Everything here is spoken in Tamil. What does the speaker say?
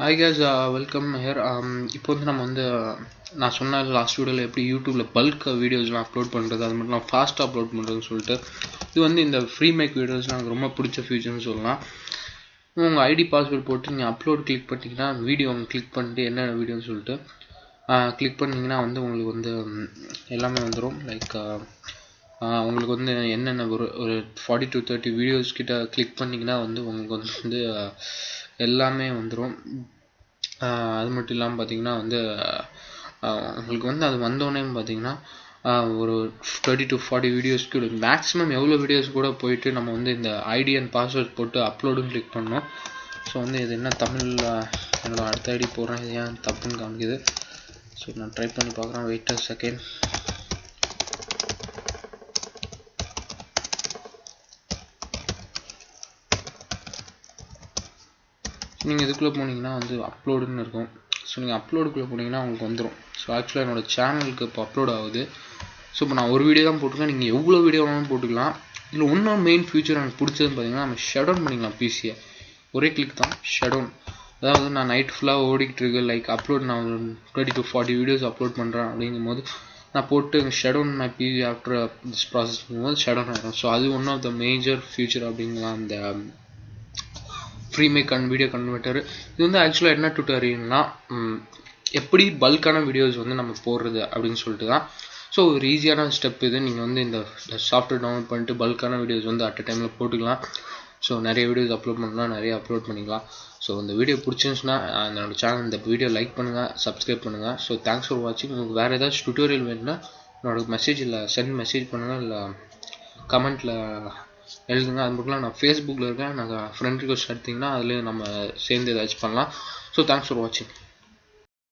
Hi guys, welcome here. இப்போ வந்து நம்ம வந்து நான் சொன்ன லாஸ்ட் வீடியோவில் எப்படி யூடியூப்ல பல்க் வீடியோஸ்லாம் அப்லோட் பண்ணுறது, அது மட்டும் நான் ஃபாஸ்ட்டாக அப்லோட் பண்ணுறதுன்னு சொல்லிட்டு, இது வந்து இந்த ஃப்ரீ மேக் வீடியோஸ் எனக்கு ரொம்ப பிடிச்ச ஃபியூச்சர்னு சொல்லலாம். உங்கள் ஐடி பாஸ்வேர்ட் போட்டு நீங்கள் அப்லோட் கிளிக் பண்ணிட்டீங்கன்னா வீடியோ அவங்க கிளிக் பண்ணிட்டு என்ன வீடியோன்னு சொல்லிட்டு கிளிக் பண்ணிங்கன்னா வந்து உங்களுக்கு வந்து எல்லாமே வந்துடும். லைக் உங்களுக்கு வந்து என்னென்ன ஒரு 40 to 30 வீடியோஸ் கிட்ட கிளிக் பண்ணிங்கன்னா வந்து உங்களுக்கு வந்து எல்லாமே வந்துடும். அது மட்டும் இல்லாமல் பார்த்தீங்கன்னா வந்து உங்களுக்கு வந்து அது வந்தோடனே பார்த்தீங்கன்னா ஒரு 30 to 40 வீடியோஸ்க்கு மேக்ஸிமம் எவ்வளோ வீடியோஸ் கூட போயிட்டு நம்ம வந்து இந்த ஐடி அண்ட் பாஸ்வேர்ட் போட்டு அப்லோடும் கிளிக் பண்ணோம். ஸோ வந்து இது என்ன தமிழில் என்னோட அடுத்த ஐடி போடுறேன், இது ஏன் தப்புன்னு காமிக்குது. ஸோ நான் ட்ரை பண்ணி பார்க்குறேன், வெயிட் அ செகண்ட். நீங்கள் இதுக்குள்ளே போனீங்கன்னா வந்து அப்லோடுன்னு இருக்கும். ஸோ நீங்கள் அப்லோடுக்குள்ளே போனீங்கன்னா உங்களுக்கு வந்துடும். ஸோ ஆக்சுவலாக என்னோடய சேனலுக்கு இப்போ அப்லோட் ஆகுது. ஸோ இப்போ நான் ஒரு வீடியோ தான் போட்டிருக்கேன், நீங்கள் எவ்வளோ வீடியோ வேணாலும் போட்டுக்கலாம். இதில் இன்னும் மெயின் ஃபியூச்சர் எனக்கு பிடிச்சதுன்னு பார்த்தீங்கன்னா நம்ம ஷட் பண்ணிக்கலாம் பிசியை. ஒரே கிளிக் தான் ஷட். அதாவது நான் நைட் ஃபுல்லாக ஓடிக்கிட்டு இருக்கு, லைக் அப்லோட் நான் 30 to 40 வீடியோஸ் அப்லோட் பண்ணுறேன் அப்படிங்கும் போது நான் போட்டு shut my PC after this process பண்ணும்போது ஷட் ஆகிடும். ஸோ அது one of the major feature அப்படிங்கலாம் அந்த Freemake and video converter. இது வந்து ஆக்சுவலாக என்ன டுட்டோரியல்னா எப்படி பல்கான வீடியோஸ் வந்து நம்ம போடுறது அப்படின்னு சொல்லிட்டு தான். ஸோ ஒரு ஈஸியான ஸ்டெப் இது. நீங்கள் வந்து இந்த சாஃப்ட்வேர் டவுன்லோட் பண்ணிட்டு பல்கான வீடியோஸ் வந்து அட் அ டைமில் போட்டுக்கலாம். ஸோ நிறைய வீடியோஸ் அப்லோட் பண்ணலாம், நிறைய அப்லோட் பண்ணிக்கலாம். ஸோ இந்த வீடியோ பிடிச்சிருந்துச்சுன்னா என்னோட சேனல் இந்த வீடியோ லைக் பண்ணுங்கள், சப்ஸ்கிரைப் பண்ணுங்கள். ஸோ தேங்க்ஸ் ஃபார் வாட்சிங். உங்களுக்கு வேறு ஏதாச்சும் டுட்டோரியல் வேணும்னா என்னோட மெசேஜில் சென்ட் மெசேஜ் பண்ணுங்கள், இல்லை கமெண்ட்டில் எழுதுங்க. அது மட்டும் நான் ஃபேஸ்புக்கில் இருக்கேன், நாங்கள் ஃப்ரெண்ட் ரிக்வெஸ்ட் எடுத்திங்கன்னா அதுலேயே நம்ம சேர்ந்து ஏதாச்சும் பண்ணலாம். ஸோ தேங்க்ஸ் ஃபார் வாட்சிங்.